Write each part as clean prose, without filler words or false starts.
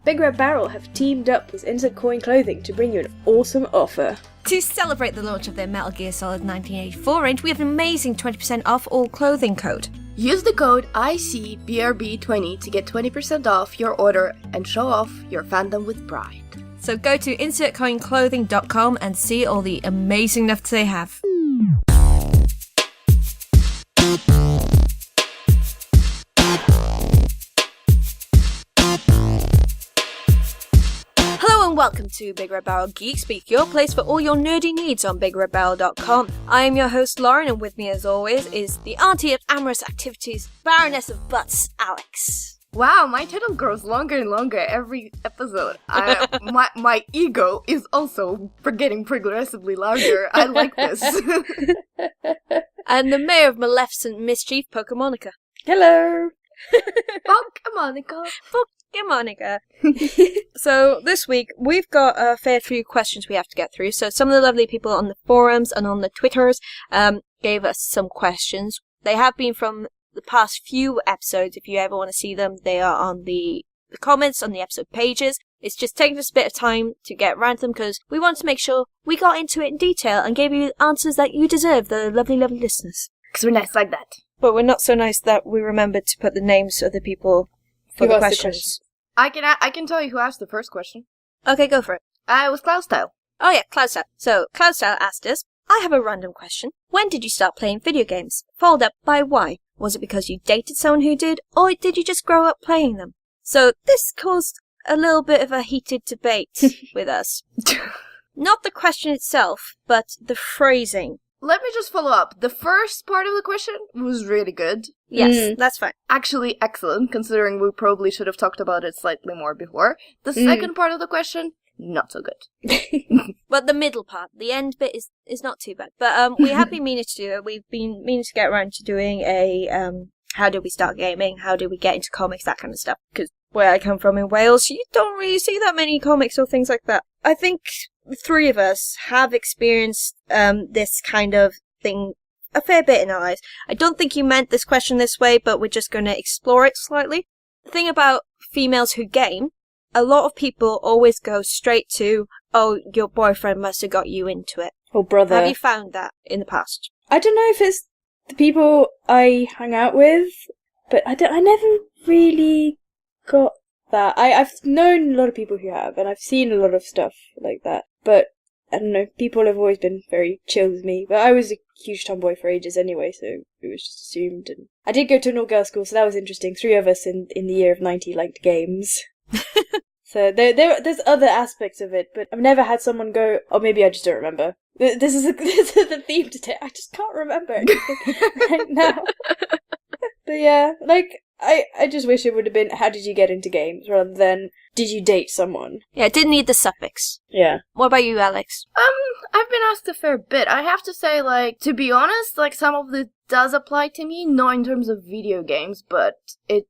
BigRedBarel have teamed up with Insert Coin Clothing to bring you an awesome offer. To celebrate the launch of their Metal Gear Solid 1984 range, we have an amazing 20% off all clothing code. Use the code ICBRB20 to get 20% off your order and show off your fandom with pride. So go to insertcoinclothing.com and see all the amazing stuff they have. Hello and welcome to Big Red Barrel Geek Speak, your place for all your nerdy needs on BigRedBarel.com. I am your host Lauren, and with me as always is the auntie of amorous activities, Baroness of Butts, Alex. Wow, my title grows longer and longer every episode. My ego is also getting progressively larger. I like this. And the mayor of Maleficent Mischief, Pokemonica. Hello! Pokemonica. Pokemonica. So this week we've got a fair few questions we have to get through. So some of the lovely people on the forums and on the Twitters gave us some questions. They have been from the past few episodes. If you ever want to see them, they are on the comments on the episode pages. It's just taking us a bit of time to get around them because we want to make sure we got into it in detail and gave you answers that you deserve, the lovely, lovely listeners. Because we're nice like that. But we're not so nice that we remembered to put the names of the people for the questions. I can tell you who asked the first question. Okay, go for it. It was CloudStyle. Oh yeah, CloudStyle. So CloudStyle asked us, I have a random question. When did you start playing video games? Followed up by why? Was it because you dated someone who did, or did you just grow up playing them? So this caused a little bit of a heated debate with us. Not the question itself, but the phrasing. Let me just follow up. The first part of the question was really good. Yes, that's fine. Actually excellent, considering we probably should have talked about it slightly more before. The second part of the question, not so good. But the middle part, the end bit is not too bad. But we have been meaning to do it. We've been meaning to get around to doing a how did we start gaming? How did we get into comics? That kind of stuff. Because where I come from in Wales, you don't really see that many comics or things like that. I think the three of us have experienced this kind of thing a fair bit in our lives. I don't think you meant this question this way, but we're just going to explore it slightly. The thing about females who game, a lot of people always go straight to, oh, your boyfriend must have got you into it. Or brother. Have you found that in the past? I don't know if it's the people I hang out with, but I never really got that. I've known a lot of people who have, and I've seen a lot of stuff like that, but I don't know, people have always been very chill with me, but I was a huge tomboy for ages anyway, so it was just assumed. And I did go to an all-girls school, so that was interesting. 3 of us in the year of 90 liked games. So there's other aspects of it, but I've never had someone go, oh, maybe I just don't remember. This is the theme today. I just can't remember anything right now. But yeah, like, I just wish it would have been, how did you get into games, rather than, did you date someone? Yeah, it didn't need the suffix. Yeah. What about you, Alex? I've been asked a fair bit. I have to say, like, to be honest, like, some of this does apply to me, not in terms of video games, but I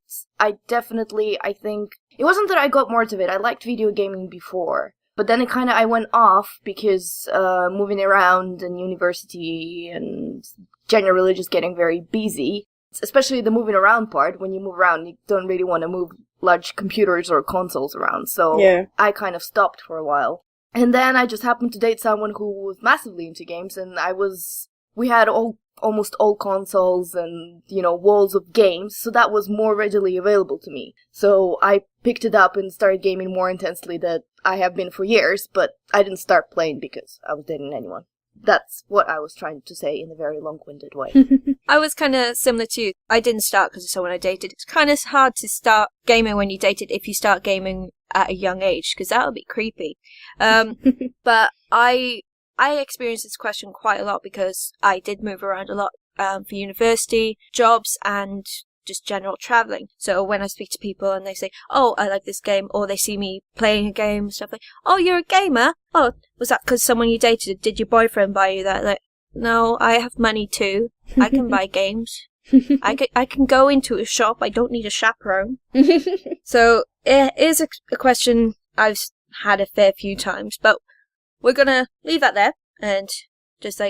think, it wasn't that I got more of it. I liked video gaming before, but then I went off because, moving around and university and generally just getting very busy. Especially the moving around part. When you move around, you don't really want to move large computers or consoles around. So yeah. I kind of stopped for a while. And then I just happened to date someone who was massively into games, and we had almost all consoles and, walls of games, so that was more readily available to me. So I picked it up and started gaming more intensely than I have been for years, but I didn't start playing because I was dating anyone. That's what I was trying to say in a very long-winded way. I was kind of similar to you. I didn't start because of someone I dated. It's kind of hard to start gaming when you dated if you start gaming at a young age, because that would be creepy. But I experienced this question quite a lot because I did move around a lot for university, jobs, and just general traveling. So when I speak to people and they say, oh, I like this game, or they see me playing a game, stuff like, oh, you're a gamer? Oh, was that because someone you dated? Did your boyfriend buy you that? Like, no, I have money too. I can buy games. I can go into a shop. I don't need a chaperone. So it is a question I've had a fair few times, but we're gonna leave that there and just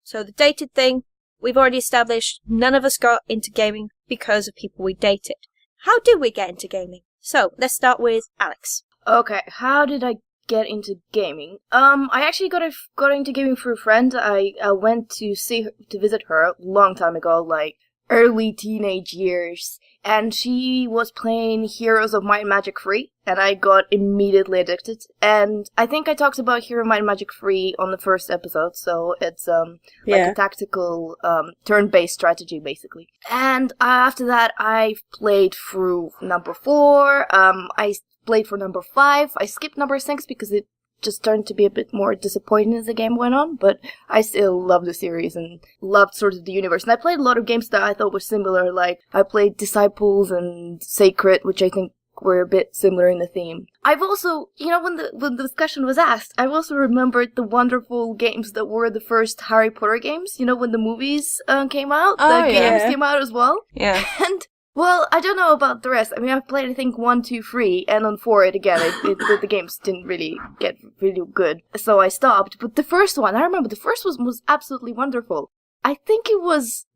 so the dated thing, we've already established none of us got into gaming because of people we dated. How did we get into gaming? So let's start with Alex. Okay, how did I get into gaming? I actually got into gaming through a friend. I went to visit her a long time ago, like early teenage years, and she was playing Heroes of Might and Magic 3, and I got immediately addicted. And I think I talked about Hero of Might and Magic 3 on the first episode, so it's like a tactical turn-based strategy, basically. And after that, I played through number 4, I played for number 5, I skipped number 6 because it just turned to be a bit more disappointing as the game went on, but I still loved the series and loved sort of the universe. And I played a lot of games that I thought were similar, like I played Disciples and Sacred, which I think were a bit similar in the theme. I've also, when the discussion was asked, I've also remembered the wonderful games that were the first Harry Potter games, when the movies came out, games came out as well. Yeah. And well, I don't know about the rest. I mean, I've played, I think, 1, 2, 3, and on 4, the games didn't really get really good, so I stopped. But the first one, I remember the first one was absolutely wonderful. I think there was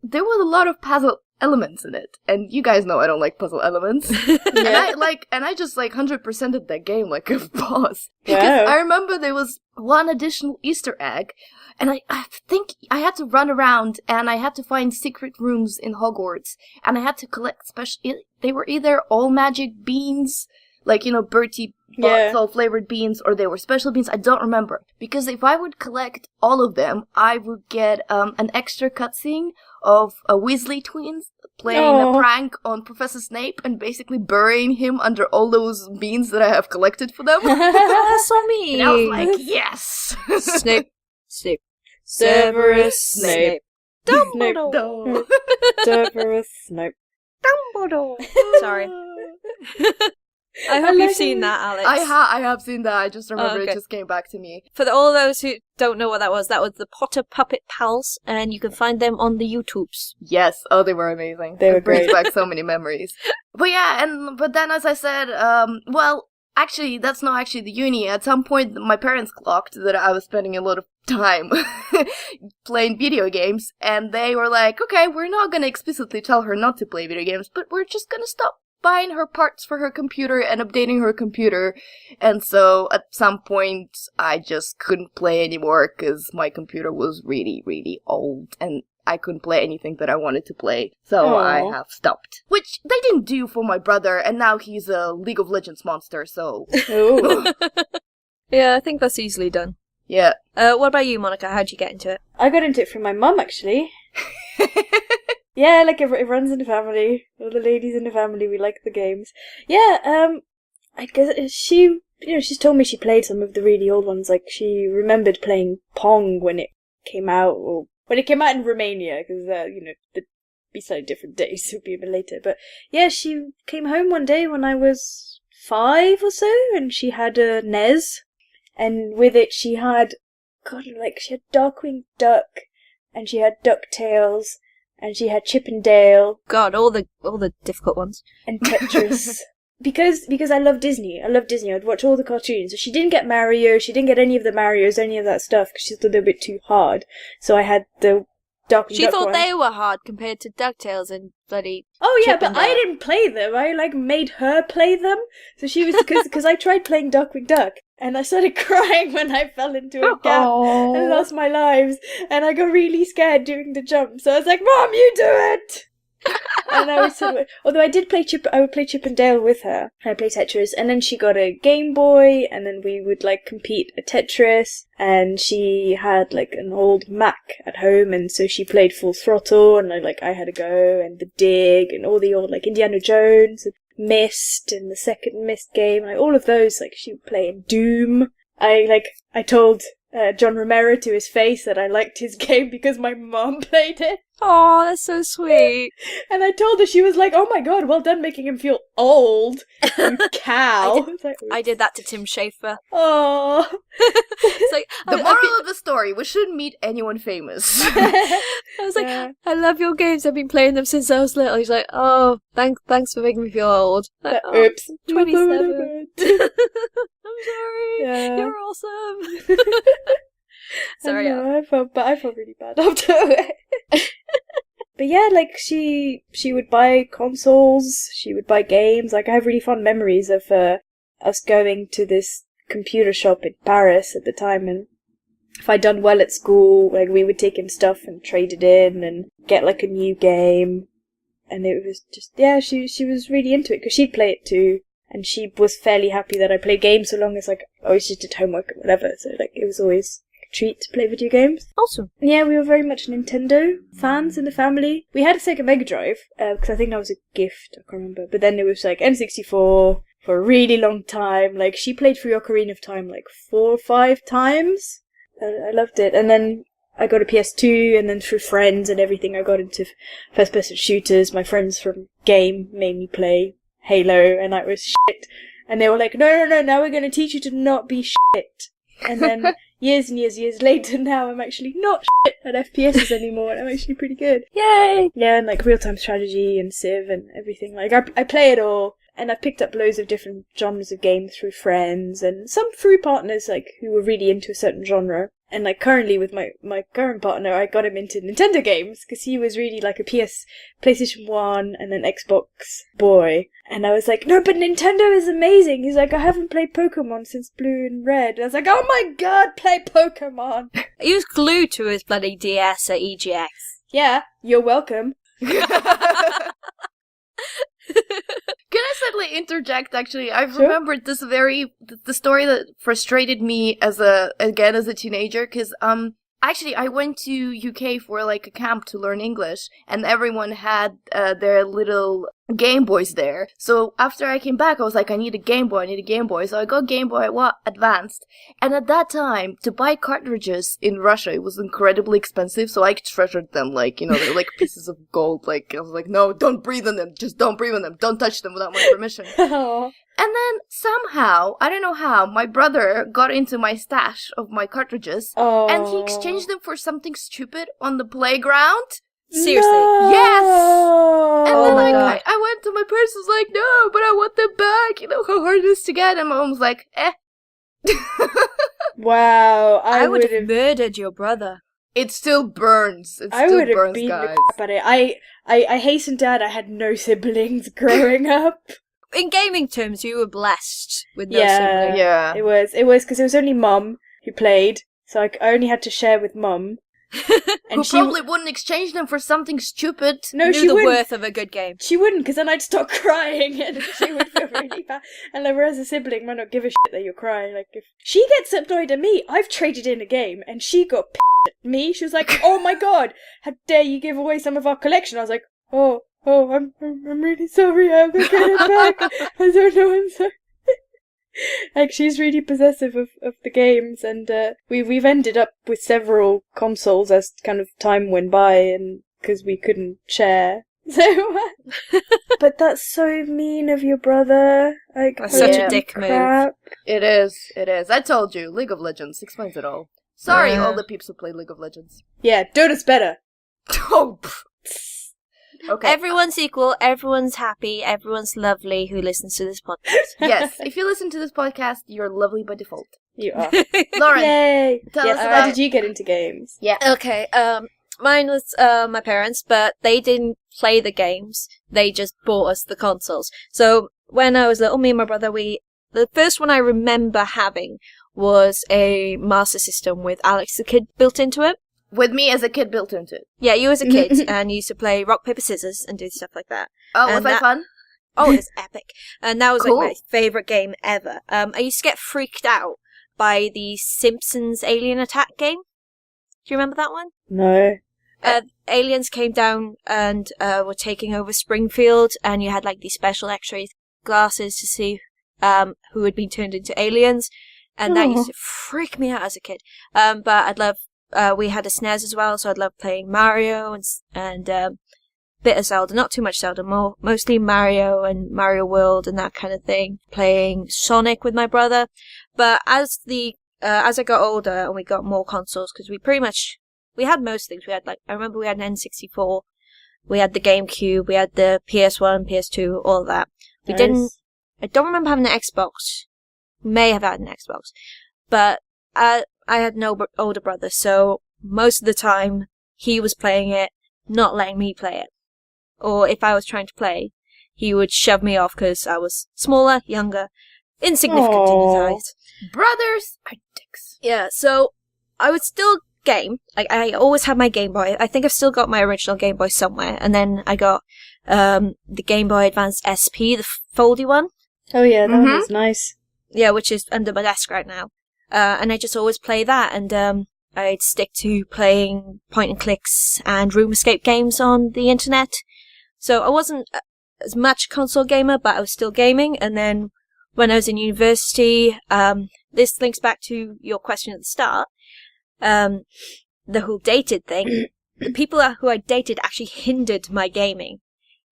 a lot of puzzle elements in it, and you guys know I don't like puzzle elements. And I just 100%ed that game like a boss. Because I remember there was one additional Easter egg, and I think I had to run around and I had to find secret rooms in Hogwarts, and I had to collect they were either all magic beans, Bertie Bott's flavored beans, or they were special beans. I don't remember. Because if I would collect all of them, I would get an extra cutscene of Weasley twins playing a prank on Professor Snape and basically burying him under all those beans that I have collected for them. That's so mean. And I was like, yes! Snape. Severus Snape. Dumbledore. Severus Snape. Dumbledore. Sorry. I hope you've seen that, Alex. I have seen that. I just remember okay. It just came back to me. For all those who don't know what that was the Potter Puppet Pals, and you can find them on the YouTubes. Yes. Oh, they were amazing. They were great. Brings back so many memories. But yeah, but then as I said, actually, that's not actually the uni. At some point, my parents clocked that I was spending a lot of time playing video games, and they were like, okay, we're not going to explicitly tell her not to play video games, but we're just going to stop buying her parts for her computer and updating her computer. And so at some point, I just couldn't play anymore because my computer was really, really old, and I couldn't play anything that I wanted to play, so I have stopped. Which they didn't do for my brother, and now he's a League of Legends monster, so... Yeah, I think that's easily done. Yeah. What about you, Monica? How'd you get into it? I got into it from my mum, actually. Yeah, it runs in the family. All the ladies in the family, we like the games. Yeah, I guess she's told me she played some of the really old ones. Like, she remembered playing Pong when it came out, or when it came out in Romania, because, it'd be slightly different days, it would be a bit later. But, yeah, she came home one day when I was 5 or so, and she had a NES, and with it she had Darkwing Duck, and she had DuckTales, and she had Chip and Dale. God, all the difficult ones. And Tetris. Because I love Disney. I'd watch all the cartoons. So she didn't get Mario, she didn't get any of the Marios, any of that stuff, because she thought they were a bit too hard. So I had the Darkwing Duck. She thought one. they were hard compared to DuckTales and bloody... Oh yeah, Chip but and Dale. I didn't play them. I made her play them. So she was, because I tried playing Darkwing Duck, and I started crying when I fell into a gap and lost my lives, and I got really scared doing the jump. So I was like, "Mom, you do it!" And I was although I would play Chip and Dale with her. I played Tetris, and then she got a Game Boy, and then we would compete at Tetris, and she had an old Mac at home, and so she played Full Throttle, and I had a go, and The Dig, and all the old Indiana Jones, and Myst, and the second Myst game, all of those. She would play in Doom. I told John Romero to his face that I liked his game because my mom played it. Oh, that's so sweet. And I told her, she was like, "Oh my god, well done making him feel old, you cow." I did that to Tim Schafer. Oh. It's the moral of the story, we shouldn't meet anyone famous. I was like, yeah. I love your games, I've been playing them since I was little. He's like, oh, thanks for making me feel old. Oops. 27. I'm sorry. Yeah. You're awesome. Sorry. I felt really bad after it. But yeah, she would buy consoles, she would buy games. I have really fond memories of I was going to this computer shop in Paris at the time, and if I'd done well at school, like we would take in stuff and trade it in and get like a new game. And it was just, yeah, she was really into it because she'd play it too. And she was fairly happy that I played games so long as like I always just did homework or whatever. So like it was always a treat to play video games. Awesome. Yeah, we were very much Nintendo fans in the family. We had a Sega Mega Drive because I think that was a gift. I can't remember. But then it was like N64 for a really long time. Like she played through Ocarina of Time like 4 or 5 times. I loved it. And then I got a PS2, and then through friends and everything, I got into first-person shooters. My friends from Game made me play Halo, and that was shit. And they were like, no, now we're going to teach you to not be shit. And then years and years later, now I'm actually not shit at FPSs anymore, and I'm actually pretty good. Yay! Yeah, and like real-time strategy and Civ and everything. Like, I play it all. And I've picked up loads of different genres of games through friends, and some through partners, like, who were really into a certain genre. And, like, currently with my current partner, I got him into Nintendo games, because he was really, like, a PlayStation 1 and an Xbox boy. And I was like, no, but Nintendo is amazing! He's like, I haven't played Pokemon since Blue and Red. And I was like, oh my god, play Pokemon! He was glued to his bloody DS at EGX. Yeah, you're welcome. Can I suddenly interject, actually? I've remembered this the story that frustrated me as a teenager, because, actually, I went to UK for, like, a camp to learn English, and everyone had, their little Game Boys there. So after I came back, I was like, I need a Game Boy, so I got Game Boy Advanced. And at that time, to buy cartridges in Russia, it was incredibly expensive, so I treasured them, like, you know, they're like pieces of gold. Like, I was like, no, don't breathe on them, just don't breathe on them, don't touch them without my permission. Aww. And then somehow, I don't know how, my brother got into my stash of my cartridges, and he exchanged them for something stupid on the playground. Seriously? No! Yes! And then God. I went to my parents, was like, no, but I want them back, you know how hard it is to get, and my mom was like, eh. Wow, I would have murdered your brother. It still burns. I would have beaten the crap out of it. I hasten to add, I had no siblings growing up. In gaming terms, you were blessed with no siblings. Yeah. It was because it was only Mum who played, so I only had to share with Mum. And who probably wouldn't exchange them for something stupid. No, she knew the wouldn't. worth of a good game. She wouldn't, because then I'd start crying, and she would feel really bad. And like, whereas a sibling might not give a shit that you're crying. Like, if she gets annoyed at me, I've traded in a game, and she got pissed at me. She was like, "Oh my god, how dare you give away some of our collection?" I was like, "Oh, I'm really sorry. I'm gonna get it back. I don't know. I'm sorry." Like, she's really possessive of the games, and we've ended up with several consoles as kind of time went by, and because we couldn't share. So, but that's so mean of your brother. Like, that's such a dick move. It is. I told you, League of Legends explains it all. Sorry, all the peeps who play League of Legends. Yeah, Dota's better. Oh. Okay. Everyone's equal, everyone's happy, everyone's lovely who listens to this podcast. Yes, if you listen to this podcast, you're lovely by default. You are. Lauren, yay! tell us how did you get into games? Yeah. Okay, mine was my parents, but they didn't play the games. They just bought us the consoles. So when I was little, me and my brother, the first one I remember having was a Master System with Alex the Kid built into it. With me as a kid built into it. Yeah, you as a kid, and you used to play rock, paper, scissors, and do stuff like that. Oh, was that fun? Oh, it was epic. And that was Cool. like my favourite game ever. I used to get freaked out by the Simpsons Alien Attack game. Do you remember that one? No. Aliens came down and were taking over Springfield, and you had like these special X-ray glasses to see who had been turned into aliens, and that used to freak me out as a kid. But I'd love. We had a SNES as well, so I'd love playing Mario and bit of Zelda. Not too much Zelda, mostly Mario and Mario World and that kind of thing. Playing Sonic with my brother. But as I got older and we got more consoles, because we had most things. I remember we had an N64, we had the GameCube, we had the PS1, PS2, all of that. I don't remember having an Xbox. May have had an Xbox, but I had no older brother, so most of the time he was playing it, not letting me play it. Or if I was trying to play, he would shove me off because I was smaller, younger, insignificant in his Aw. eyes. Brothers are dicks. Yeah, so I would still game. Like, I always had my Game Boy. I think I've still got my original Game Boy somewhere. And then I got the Game Boy Advance SP, the foldy one. Oh yeah, that was nice. Yeah, which is under my desk right now. And I just always play that. And I'd stick to playing point and clicks and room escape games on the internet. So I wasn't as much a console gamer, but I was still gaming. And then when I was in university, this links back to your question at the start. The whole dated thing, the people who I dated actually hindered my gaming.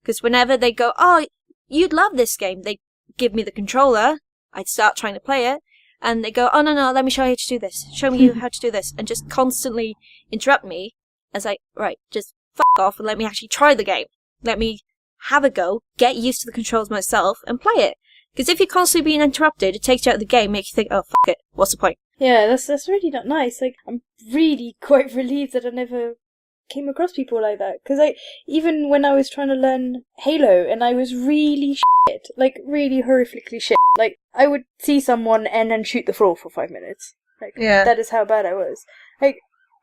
Because whenever they go, oh, you'd love this game, they give me the controller, I'd start trying to play it, and they go, oh, no, let me show you how to do this. Show me how to do this. And just constantly interrupt me as right, just fuck off and let me actually try the game. Let me have a go, get used to the controls myself, and play it. Because if you're constantly being interrupted, it takes you out of the game, makes you think, oh, fuck it, what's the point? Yeah, that's really not nice. Like, I'm really quite relieved that I never came across people like that. Because even when I was trying to learn Halo, and I was really shit, like really horrifically shit. Like, I would see someone and then shoot the floor for 5 minutes. Like, that is how bad I was. Like,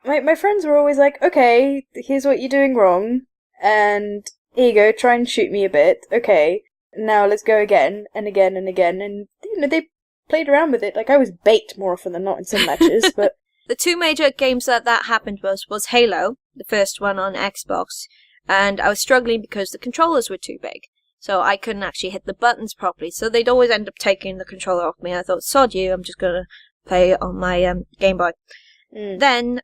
my friends were always like, okay, here's what you're doing wrong, and here you go, try and shoot me a bit. Okay, now let's go again and again and again. And they played around with it. Like, I was bait more often than not in some matches, but the two major games that happened was Halo, the first one on Xbox, and I was struggling because the controllers were too big, so I couldn't actually hit the buttons properly, so they'd always end up taking the controller off me. I thought, sod you, I'm just gonna play on my Game Boy. Then,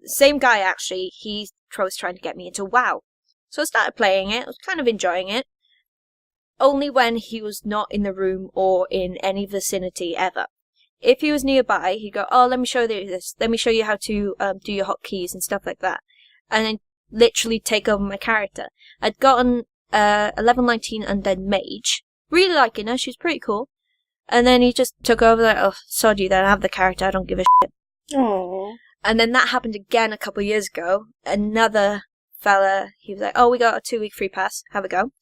same guy actually, he was trying to get me into WoW, so I started playing it. I was kind of enjoying it. Only when he was not in the room or in any vicinity ever. If he was nearby, he'd go, oh, let me show you this. Let me show you how to do your hotkeys and stuff like that. And then literally take over my character. I'd gotten a level 19 undead mage. Really liking her. She was pretty cool. And then he just took over like, oh, sod you then. I have the character. I don't give a shit. Aww. And then that happened again a couple of years ago. Another fella, he was like, oh, we got a 2-week free pass. Have a go.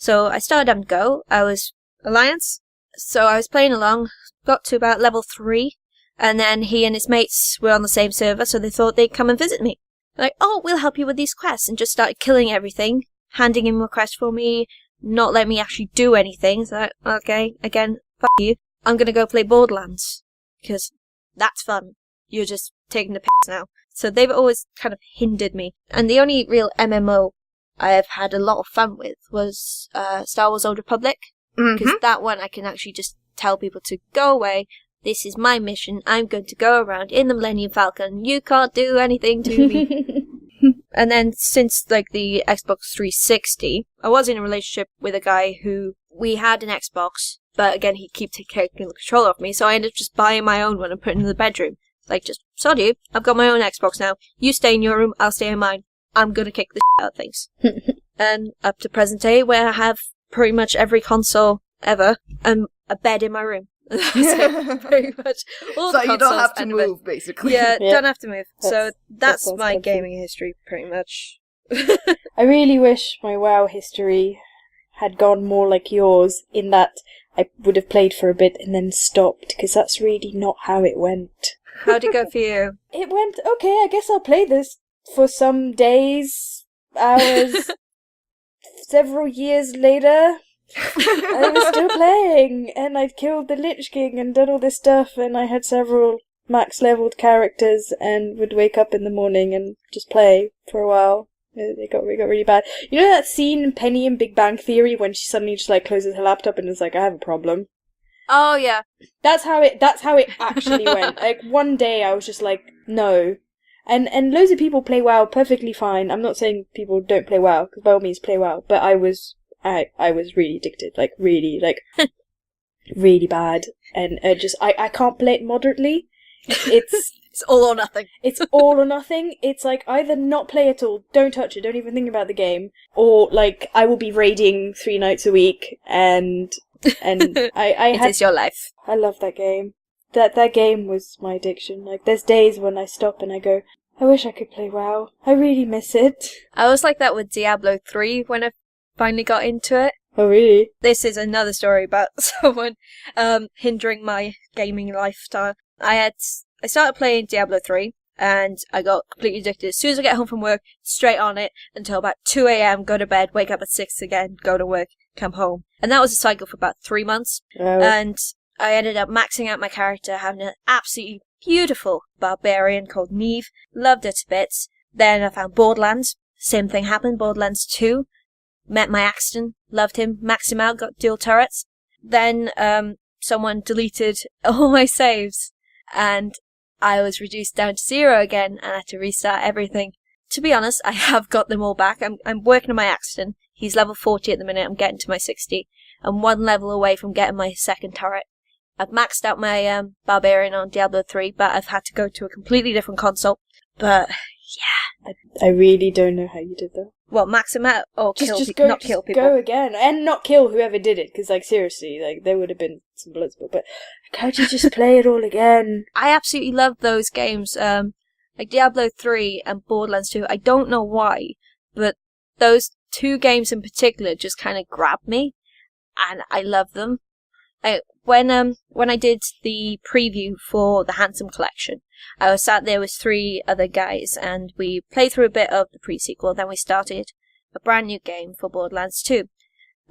So I started having to go. I was Alliance. So I was playing along, got to about level 3, and then he and his mates were on the same server, so they thought they'd come and visit me. Like, oh, we'll help you with these quests, and just started killing everything, handing him a quest for me, not letting me actually do anything. So, okay, again, fuck you. I'm gonna go play Borderlands, because that's fun. You're just taking the piss now. So they've always kind of hindered me. And the only real MMO I have had a lot of fun with was Star Wars Old Republic. Because that one I can actually just tell people to go away. This is my mission. I'm going to go around in the Millennium Falcon. You can't do anything to me. And then since like the Xbox 360, I was in a relationship with a guy who we had an Xbox, but again he kept taking the controller off me, so I ended up just buying my own one and putting it in the bedroom. Like, just sod you. I've got my own Xbox now. You stay in your room. I'll stay in mine. I'm gonna kick the shit out of things. And up to present day, where I have pretty much every console ever, and a bed in my room. So pretty much all so the you don't have to and move, basically. Yeah, don't have to move. So That that's sounds my comfy. gaming history, pretty much. I really wish my WoW history had gone more like yours, in that I would have played for a bit and then stopped, because that's really not how it went. How'd it go for you? It went, okay, I guess I'll play this for some days, hours, several years later. I was still playing, and I'd killed the Lich King and done all this stuff, and I had several max leveled characters, and would wake up in the morning and just play for a while. It got really bad. You know that scene in Penny in Big Bang Theory when she suddenly just like closes her laptop and is like, I have a problem? Oh yeah. That's how it actually went. Like, one day I was just like, no. And loads of people play WoW perfectly fine. I'm not saying people don't play WoW, because by all means play WoW, but I was really addicted, like really bad, and I can't play it moderately. It's It's all or nothing. It's all or nothing. It's like, either not play at all, don't touch it, don't even think about the game, or like I will be raiding 3 nights a week, and It is your life. I love that game. That game was my addiction. Like, there's days when I stop and I go, I wish I could play WoW. I really miss it. I was like that with Diablo 3 when I finally got into it. Oh, really? This is another story about someone hindering my gaming lifestyle. I started playing Diablo 3, and I got completely addicted. As soon as I get home from work, straight on it until about 2 a.m, go to bed, wake up at 6 again, go to work, come home. And that was a cycle for about 3 months. Oh. And I ended up maxing out my character, having an absolutely beautiful barbarian called Neve. Loved it to bits. Then I found Borderlands. Same thing happened. Borderlands 2. Met my Axton. Loved him. Maxed him out. Got dual turrets. Then someone deleted all my saves. And I was reduced down to 0 again. And I had to restart everything. To be honest, I have got them all back. I'm working on my Axton. He's level 40 at the minute. I'm getting to my 60. I'm 1 level away from getting my second turret. I've maxed out my barbarian on Diablo 3, but I've had to go to a completely different console. But yeah, I really don't know how you did that. well, max him out or Just not kill people. Go again, and not kill whoever did it. Because, like, seriously, like there would have been some blood spilled. But can't you just play it all again? I absolutely love those games. Like Diablo 3 and Borderlands 2. I don't know why, but those 2 games in particular just kind of grabbed me, and I love them. When I did the preview for the Handsome Collection, I was sat there with 3 other guys, and we played through a bit of the pre-sequel, then we started a brand new game for Borderlands 2.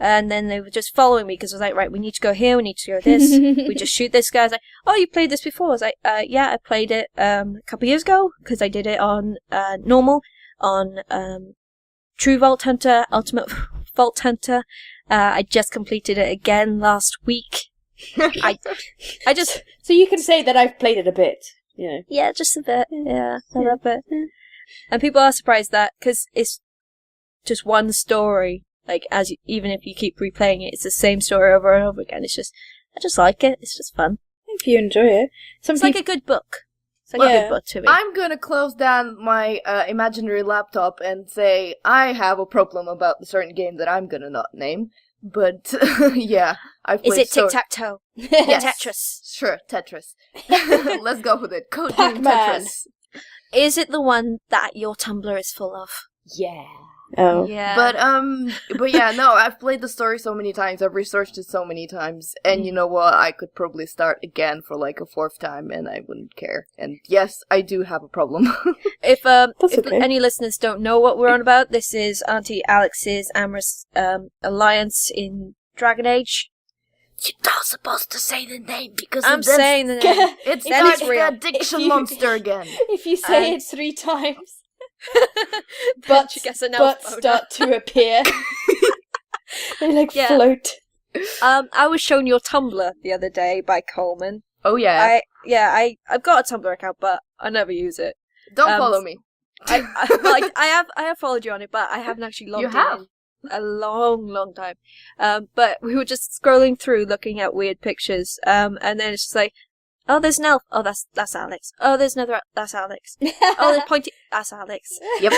And then they were just following me, because I was like, right, we need to go here, we need to go this, we just shoot this guy. I was like, oh, you played this before? I was like, yeah, I played it a couple years ago, because I did it on normal, on True Vault Hunter, Ultimate Vault Hunter. I just completed it again last week. I just... So you can say that I've played it a bit, you know. Yeah, just a bit. Yeah, I love it. And people are surprised that, because it's just one story. Like, even if you keep replaying it, it's the same story over and over again. I just like it. It's just fun. If you enjoy it. It's like a good book. It's like a good book to me. I'm gonna close down my imaginary laptop and say I have a problem about a certain game that I'm gonna not name. But, yeah, I've played... Is it Tic-Tac-Toe? Yes. Tetris? Sure, Tetris. Let's go with it. Code name Pac-Man. Tetris. Is it the one that your Tumblr is full of? Yeah. Oh. Yeah. But yeah, no, I've played the story so many times, I've researched it so many times, and you know what, I could probably start again for like a 4th time, and I wouldn't care. And yes, I do have a problem. If okay. any listeners don't know what we're on about, this is Auntie Alex's amorous alliance in Dragon Age. You're not supposed to say the name, because I'm saying the name. It's Then not it's real. the addiction monster again. If you say And- it 3 times, Then butts, she gets an elf boner. start to appear. They like Yeah. float. I was shown your Tumblr the other day by Coleman. Oh yeah. I've got a Tumblr account, but I never use it. Don't follow me. I have followed you on it, but I haven't actually logged You have? in a long time. But we were just scrolling through, looking at weird pictures. And then it's just like, oh, there's an elf. Oh, that's Alex. Oh, there's another. That's Alex. Oh, there's pointy. That's Alex. Yep.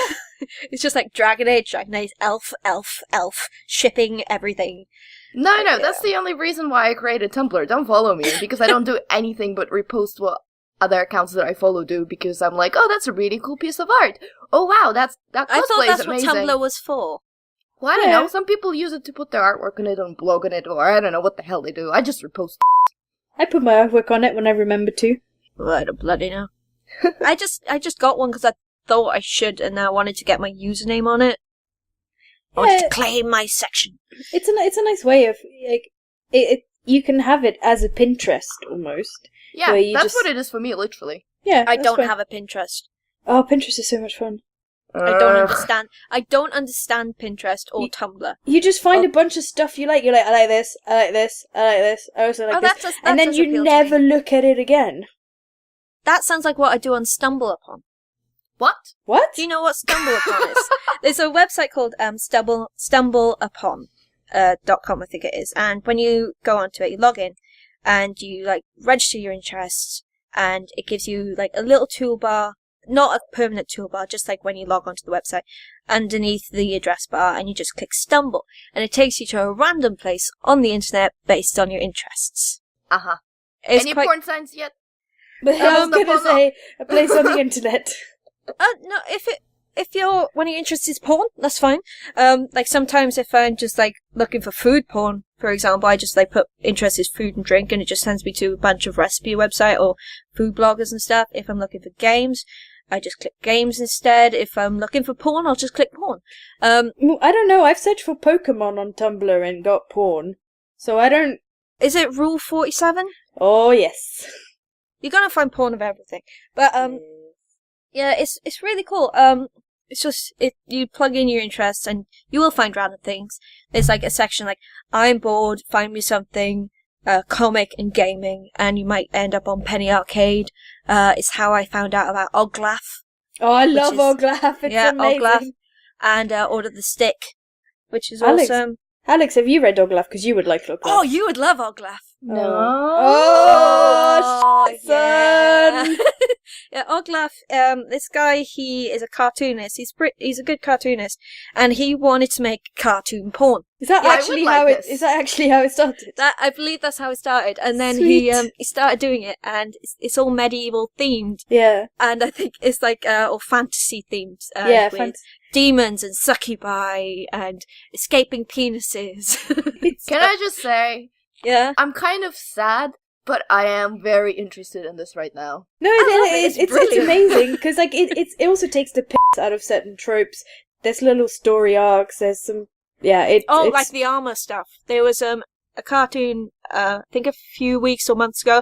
It's just like Dragon Age, elf, shipping everything. No, that's the only reason why I created Tumblr. Don't follow me, because I don't do anything but repost what other accounts that I follow do, because I'm like, oh, that's a really cool piece of art. Oh, wow, that I cosplay thought that's is what amazing. Tumblr was for. Well, I don't Yeah. know. Some people use it to put their artwork on it, or blog on it, or I don't know what the hell they do. I just repost. I put my artwork on it when I remember to. Well, I don't bloody know. I just got one because I thought I should, and I wanted to get my username on it. I wanted Yeah. to claim my section. It's a nice way of like it. You can have it as a Pinterest almost. Yeah, Where you that's just- what it is for me, literally. Yeah, I that's don't fine. have a Pinterest. Oh, Pinterest is so much fun. I don't understand. I don't understand Pinterest or Tumblr. You just find a bunch of stuff you like. You're like, I like this, I like this, I like this, I also like this, and then you never look at it again. That sounds like what I do on StumbleUpon. What? What? Do you know what StumbleUpon is? There's a website called StumbleUpon.com, I think it is. And when you go onto it, you log in and you like register your interests, and it gives you like a little toolbar, not a permanent toolbar, just like when you log onto the website, underneath the address bar, and you just click Stumble, and it takes you to a random place on the internet based on your interests. Uh-huh. It's Any quite... porn signs yet? But I was the gonna fun say a place on the internet. No, if if one of your interests is porn, that's fine. Like sometimes if I'm just like looking for food porn, for example, I just like put interest is food and drink, and it just sends me to a bunch of recipe website or food bloggers and stuff. If I'm looking for games, I just click games instead. If I'm looking for porn, I'll just click porn. I don't know. I've searched for Pokemon on Tumblr and got porn, so I don't. Is it Rule 47? Oh yes. You're gonna find porn of everything, but yeah, it's really cool. It's just you plug in your interests and you will find random things. There's like a section like I'm bored, find me something. Comic and gaming, and you might end up on Penny Arcade. It's how I found out about Oglaf. Oh, I love Oglaf. It's amazing. Oglaf, and Order the Stick, which is Alex, awesome. Alex, have you read Oglaf? Because you would like Oglaf. Oh, you would love Oglaf. No. Oh, son. Yeah, Oglaf. This guy, he is a cartoonist. He's a good cartoonist, and he wanted to make cartoon porn. Is that actually how it? Is that actually how it started? I believe that's how it started, and then Sweet. he started doing it, and it's all medieval themed. Yeah. And I think it's like all fantasy themed. With demons and succubi and escaping penises. Can I just say, yeah, I'm kind of sad, but I am very interested in this right now. No, it's amazing because like it also takes the piss out of certain tropes. There's little story arcs. There's some it's like the armor stuff. There was a cartoon I think a few weeks or months ago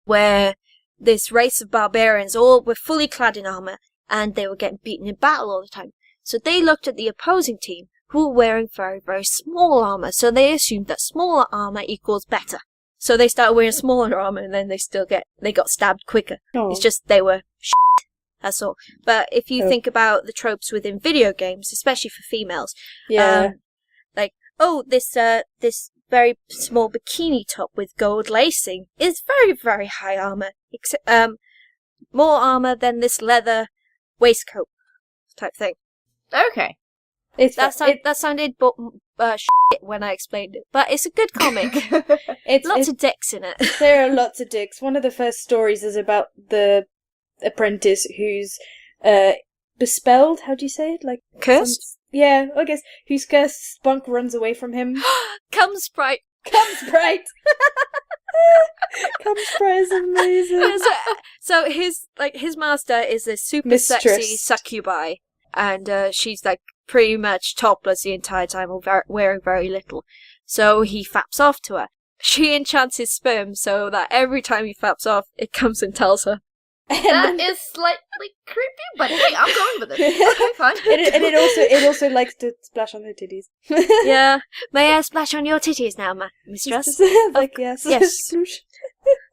where this race of barbarians all were fully clad in armor and they were getting beaten in battle all the time. So they looked at the opposing team who were wearing very, very small armor. So they assumed that smaller armor equals better. So they started wearing smaller armor and then they got stabbed quicker. Oh. It's just they were shit. That's all. But if you think about the tropes within video games, especially for females, this very small bikini top with gold lacing is very, very high armor. More armor than this leather waistcoat type thing. Okay. That sounded shit when I explained it, but it's a good comic. Lots of dicks in it. There are lots of dicks. One of the first stories is about the apprentice who's bespelled. How do you say it? Like cursed? Yeah, I guess. Who's cursed? Spunk runs away from him. Come Sprite. Come Sprite. Come Sprite is amazing. So his master is this super sexy succubi, and she's like pretty much topless the entire time, or wearing very little. So he faps off to her. She enchants his sperm so that every time he faps off, it comes and tells her. That is slightly creepy, but hey, I'm going with it. Okay, fine. and it also likes to splash on her titties. Yeah. May I splash on your titties now, mistress? Yes. Yes.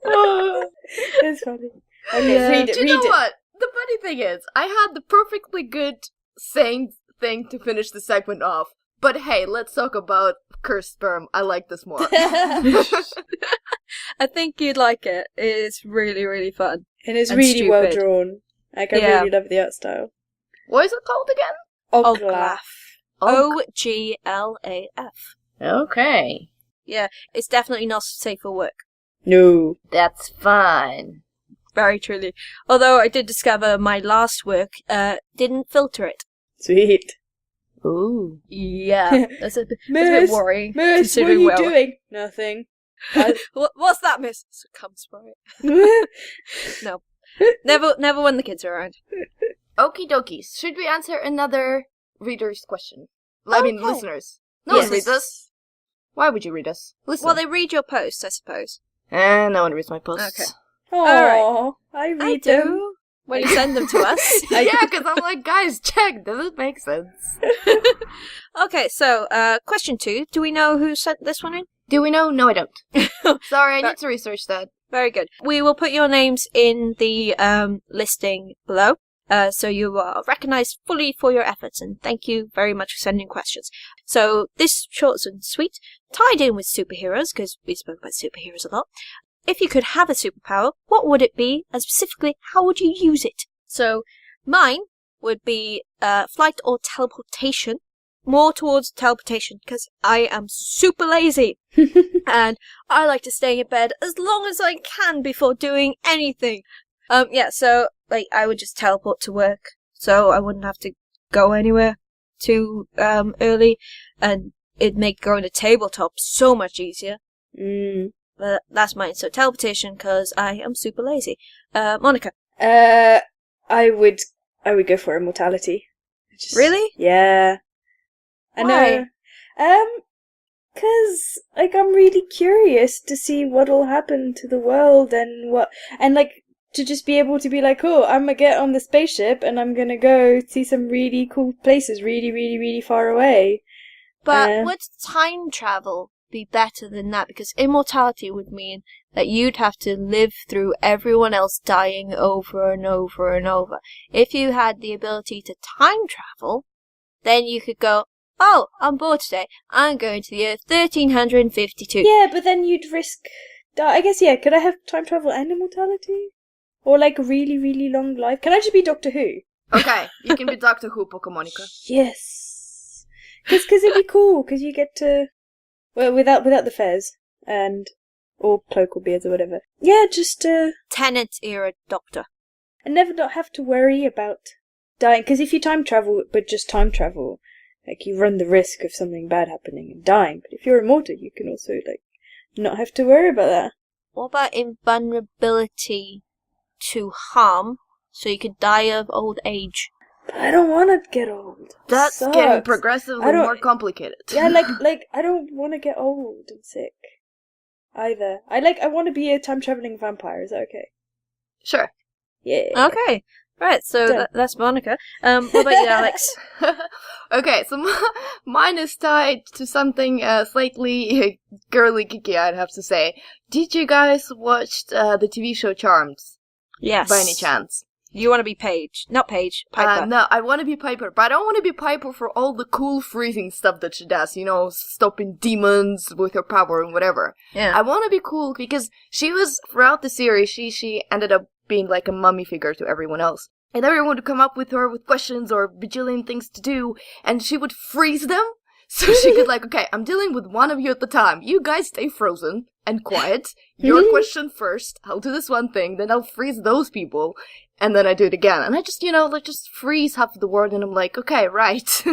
Oh, it's funny. Okay, Yeah. read it. Do you know what? The funny thing is, I had the perfectly good same thing to finish the segment off. But hey, let's talk about cursed sperm. I like this more. I think you'd like it. It's really, really fun. And it's and really stupid. well drawn. Like, I really love the art style. What is it called again? Oglaf. Oglaf. Okay. Yeah, it's definitely not safe for work. No. That's fine. Very truly. Although I did discover my last work didn't filter it. Sweet. Ooh. Yeah, that's a bit worrying. Miss, what are you doing? Nothing. What's that, miss? Comes from it. No. Never when the kids are around. Okie dokie. Should we answer another reader's question? I mean, listeners. No one reads us. Why would you read us? Listen. Well, they read your posts, I suppose. No one reads my posts. Okay. Aww, I read them. When you send them to us. Yeah, because I'm like, guys, check. Does it make sense? Okay, so, question 2. Do we know who sent this one in? Do we know? No, I don't. Sorry, I need to research that. Very good. We will put your names in the listing below, so you are recognized fully for your efforts, and thank you very much for sending questions. So this short and sweet, tied in with superheroes, because we spoke about superheroes a lot. If you could have a superpower, what would it be, and specifically, how would you use it? So mine would be flight or teleportation. More towards teleportation, because I am super lazy. And I like to stay in bed as long as I can before doing anything. So, like, I would just teleport to work, so I wouldn't have to go anywhere too early, and it'd make going to tabletop so much easier. But that's mine. So teleportation, because I am super lazy. Monica. I would go for immortality. Really? Yeah. I know. Cause like I'm really curious to see what'll happen to the world and like to just be able to be like, oh, I'm gonna get on the spaceship and I'm gonna go see some really cool places, really, really, really far away. But would time travel be better than that? Because immortality would mean that you'd have to live through everyone else dying over and over and over. If you had the ability to time travel, then you could go, oh, I'm bored today. I'm going to the year 1352. Yeah, but then you'd risk... I guess, yeah, could I have time travel and immortality? Or, like, a really, really long life? Can I just be Doctor Who? Okay, you can be Doctor Who, Pokemonica. Yes. Because it'd be cool, because you get to... Well, without the fez, or cloak or beards or whatever. Yeah, just, Tennant-era Doctor. And never not have to worry about dying. Because if you time travel, but just time travel... Like, you run the risk of something bad happening and dying. But if you're immortal, you can also, like, not have to worry about that. What about invulnerability to harm, so you could die of old age? But I don't want to get old. That's Sucks. getting progressively more complicated. Yeah, like, I don't want to get old and sick. Either. I want to be a time-traveling vampire. Is that okay? Sure. Yeah. Okay. Right, so that's Monica. What about you, Alex? Okay, so mine is tied to something slightly girly geeky, I'd have to say. Did you guys watch the TV show Charmed? Yes. By any chance? You want to be Paige. Not Paige, Piper. No, I want to be Piper, but I don't want to be Piper for all the cool freezing stuff that she does, stopping demons with her power and whatever. Yeah. I want to be cool because she was, throughout the series, she ended up being like a mummy figure to everyone else. And everyone would come up with her with questions or bajillion things to do, and she would freeze them. So she could okay, I'm dealing with one of you at the time. You guys stay frozen and quiet. Your question first. I'll do this one thing, then I'll freeze those people, and then I do it again. And I just, just freeze half of the world, and I'm like, okay, right.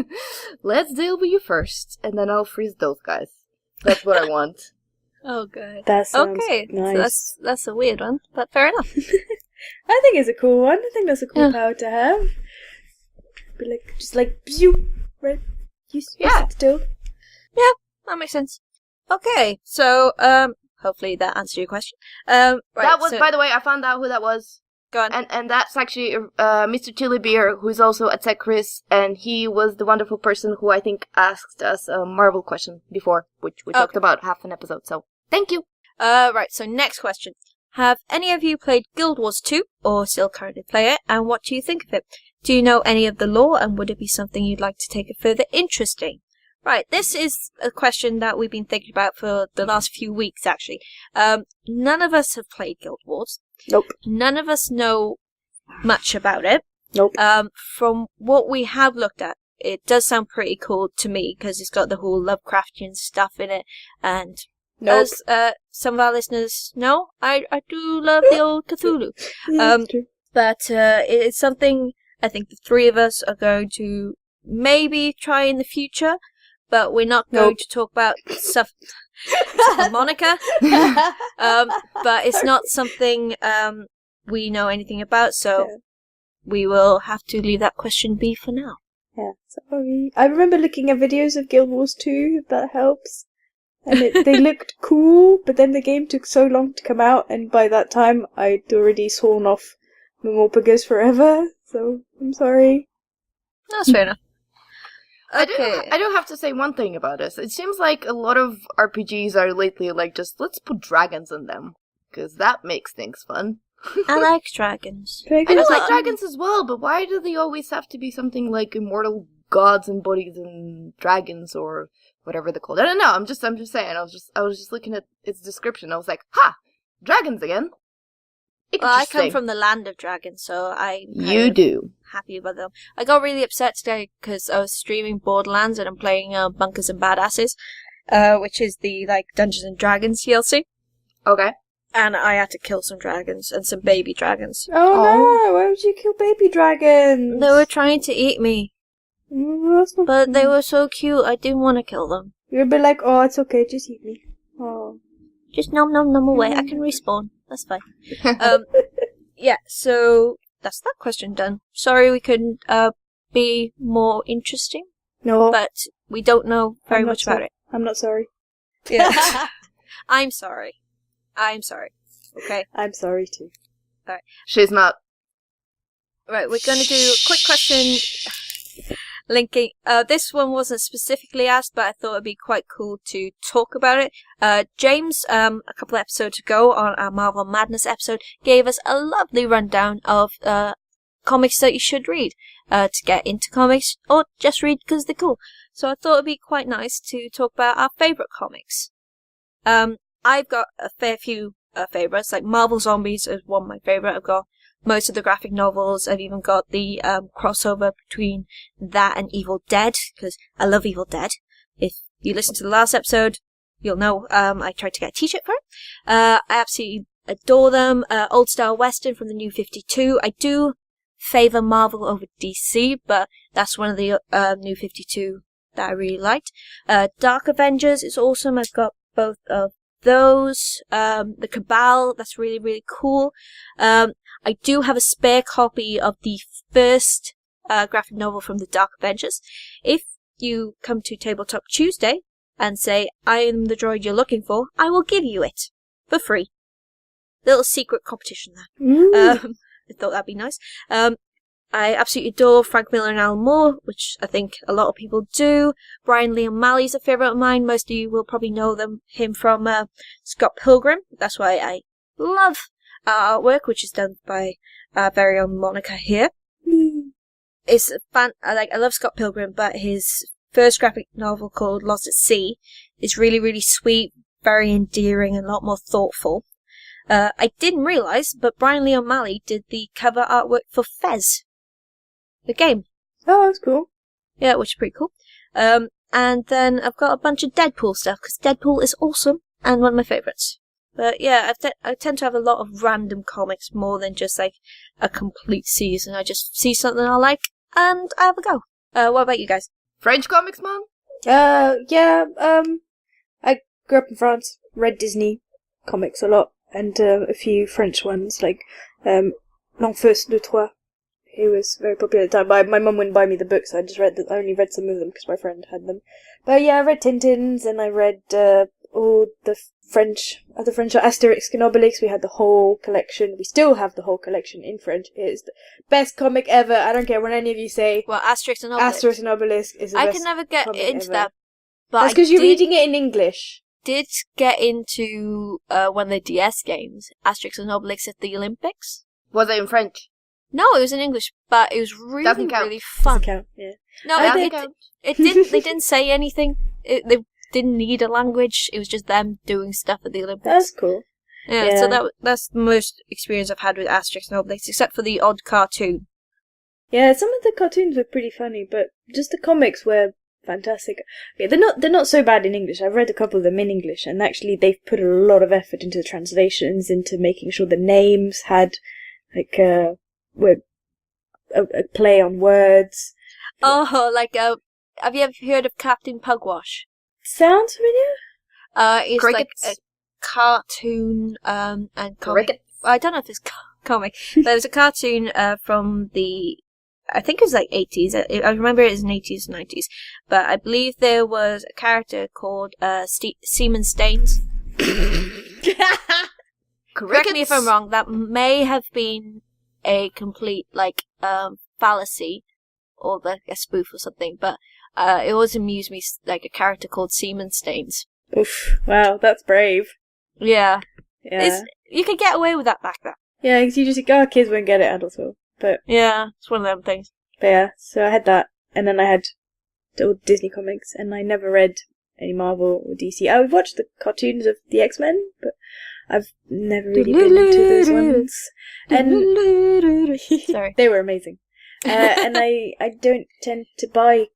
Let's deal with you first, and then I'll freeze those guys. That's what I want. Oh, good. That sounds So nice. that's a weird one, but fair enough. I think it's a cool one. I think that's a cool power to have. Be just pew, right? You sit still. Yeah, that makes sense. Okay, so hopefully that answered your question. Right, that was, by the way, I found out who that was. Go on. And that's actually MrChiliBeer, who's also at TechChris, and he was the wonderful person who I think asked us a Marvel question before, which we talked about half an episode. So thank you. Right. So next question. Have any of you played Guild Wars 2 or still currently play it, and what do you think of it? Do you know any of the lore, and would it be something you'd like to take a further interest in? Right, this is a question that we've been thinking about for the last few weeks, actually. None of us have played Guild Wars. Nope. None of us know much about it. Nope. From what we have looked at, it does sound pretty cool to me, because it's got the whole Lovecraftian stuff in it, and... Nope. As some of our listeners know, I do love the old Cthulhu. But it's something I think the three of us are going to maybe try in the future, but we're not going to talk about stuff Monica. But it's not something we know anything about, so we will have to leave that question be for now. Yeah, sorry. I remember looking at videos of Guild Wars 2, if that helps. And they looked cool, but then the game took so long to come out, and by that time I'd already sworn off Morpagers forever, so I'm sorry. That's fair enough. Okay. I do have to say one thing about this. It seems like a lot of RPGs are lately just let's put dragons in them, because that makes things fun. I like dragons. I do like dragons as well, but why do they always have to be something like immortal gods and bodies and dragons or whatever they're called? I don't know. I'm just saying. I was just looking at its description. I was like, ha, dragons again. Well, I come from the land of dragons, so I'm happy about them. I got really upset today because I was streaming Borderlands and I'm playing Bunkers and Badasses, which is the Dungeons and Dragons DLC. Okay. And I had to kill some dragons and some baby dragons. Oh no! Why would you kill baby dragons? They were trying to eat me. That's not But they funny. were so cute, I didn't want to kill them. You're a bit like, oh, it's okay, just eat me. Oh. Just nom nom nom away. I can respawn. That's fine. Yeah, so that's that question done. Sorry we couldn't be more interesting, No, but we don't know very I'm not much about sorry. it. I'm not sorry. Yeah. I'm sorry. I'm sorry. Okay. I'm sorry too. She's not. Right, we're going to do a quick question linking. This one wasn't specifically asked, but I thought it'd be quite cool to talk about it. James, a couple of episodes ago on our Marvel Madness episode, gave us a lovely rundown of comics that you should read to get into comics, or just read because they're cool. So I thought it'd be quite nice to talk about our favourite comics. I've got a fair few favourites, like Marvel Zombies is one of my favourite. I've got most of the graphic novels. I've even got the crossover between that and Evil Dead, because I love Evil Dead. If you listen to the last episode, you'll know I tried to get a t-shirt for it. I absolutely adore them. Old Style Western from the New 52. I do favour Marvel over DC, but that's one of the New 52 that I really liked. Dark Avengers is awesome. I've got both of those. The Cabal, that's really, really cool. I do have a spare copy of the first graphic novel from the Dark Avengers. If you come to Tabletop Tuesday and say, I am the droid you're looking for, I will give you it for free. Little secret competition there. I thought that'd be nice. I absolutely adore Frank Miller and Alan Moore, which I think a lot of people do. Brian Lee O'Malley's a favourite of mine. Most of you will probably know him from Scott Pilgrim. That's why I love our artwork, which is done by our very own Monica here. It's I love Scott Pilgrim, but his first graphic novel called Lost at Sea is really, really sweet, very endearing, and a lot more thoughtful. I didn't realise, but Brian Lee O'Malley did the cover artwork for Fez, the game. Oh, that's cool. Yeah, which is pretty cool. And then I've got a bunch of Deadpool stuff, because Deadpool is awesome and one of my favourites. But yeah, I tend to have a lot of random comics more than just like a complete season. I just see something I like and I have a go. What about you guys? French comics, man? Yeah, I grew up in France, read Disney comics a lot, and a few French ones, like L'Enfeust de Trois. He was very popular at the time. My mum wouldn't buy me the books, I just I only read some of them because my friend had them. But yeah, I read Tintins, and I read all the French Asterix and Obelix. We had the whole collection. We still have the whole collection in French. It is the best comic ever. I don't care what any of you say. Well, Asterix and Obelix. Asterix and Obelix is the I best can never get comic into ever. that. But That's because you're reading it in English. Did get into one of the DS games, Asterix and Obelix at the Olympics. Was it in French? No, it was in English, but it was really, Doesn't count. really fun. Doesn't count, yeah. No, it didn't. They didn't say anything. They didn't need a language. It was just them doing stuff at the Olympics. That's cool. Yeah. So that's the most experience I've had with Asterix and Obelix, except for the odd cartoon. Yeah, some of the cartoons were pretty funny, but just the comics were fantastic. Yeah, they're not so bad in English. I've read a couple of them in English, and actually they've put a lot of effort into the translations, into making sure the names had like were a play on words. Oh, like have you ever heard of Captain Pugwash? Sounds familiar? It's Crickets? like a cartoon and comic. Crickets? I don't know if it's comic. There's a cartoon from the, I think it was like 80s. I remember it was in 80s and 90s. But I believe there was a character called Seaman Staines. Correct me if I'm wrong. That may have been a complete like fallacy or like a spoof or something. But it always amused me, like a character called Seaman Staines. Oof! Wow, that's brave. Yeah. Yeah. You could get away with that back then. Yeah, because you just think, oh, kids won't get it, adults will. But Yeah, it's one of them things. yeah, so I had that, and then I had all Disney comics, and I never read any Marvel or DC. I would watch the cartoons of the X-Men, but I've never really been into those ones. And Sorry. they were amazing. And I don't tend to buy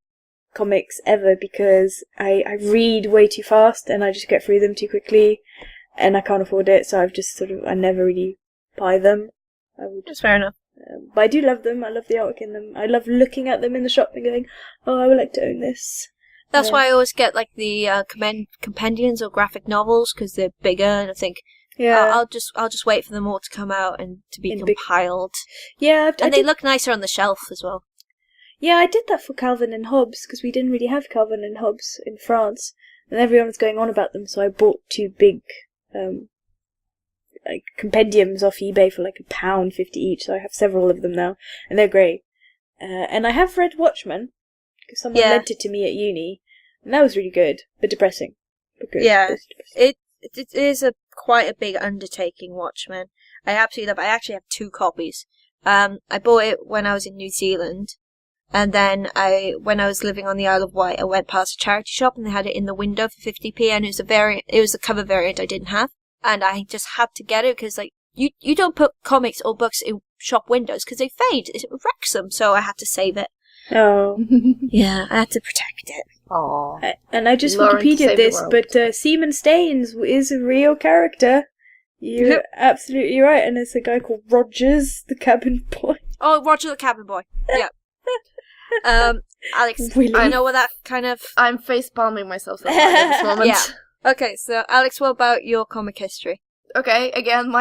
comics ever because I read way too fast and I just get through them too quickly, and I can't afford it, so I never really buy them. That's fair enough. But I do love them. I love the artwork in them. I love looking at them in the shop and going, "Oh, I would like to own this." That's why I always get like the compendiums or graphic novels because they're bigger, and I think, I'll just wait for them all to come out and to be compiled. They look nicer on the shelf as well. Yeah, I did that for Calvin and Hobbes because we didn't really have Calvin and Hobbes in France, and everyone was going on about them. So I bought 2 big like compendiums off eBay for like £1.50 each. So I have several of them now, and they're great. And I have read Watchmen because someone lent it to me at uni, and that was really good, but depressing. But good. Yeah, it is quite a big undertaking. Watchmen, I absolutely love it. I actually have 2 copies. I bought it when I was in New Zealand. And then when I was living on the Isle of Wight, I went past a charity shop and they had it in the window for 50p, and it was a cover variant I didn't have, and I just had to get it because like you don't put comics or books in shop windows because they fade, it wrecks them, so I had to save it. Oh, yeah, I had to protect it. Aww. And I just Wikipedia'd this, but Seaman Staines is a real character. You're absolutely right, and it's a guy called Rogers, the cabin boy. Oh, Roger the cabin boy. Yeah. Alex, Willy. I know what that kind of... I'm face palming myself so hard at this moment. Yeah. Okay, so Alex, what about your comic history? Okay, again,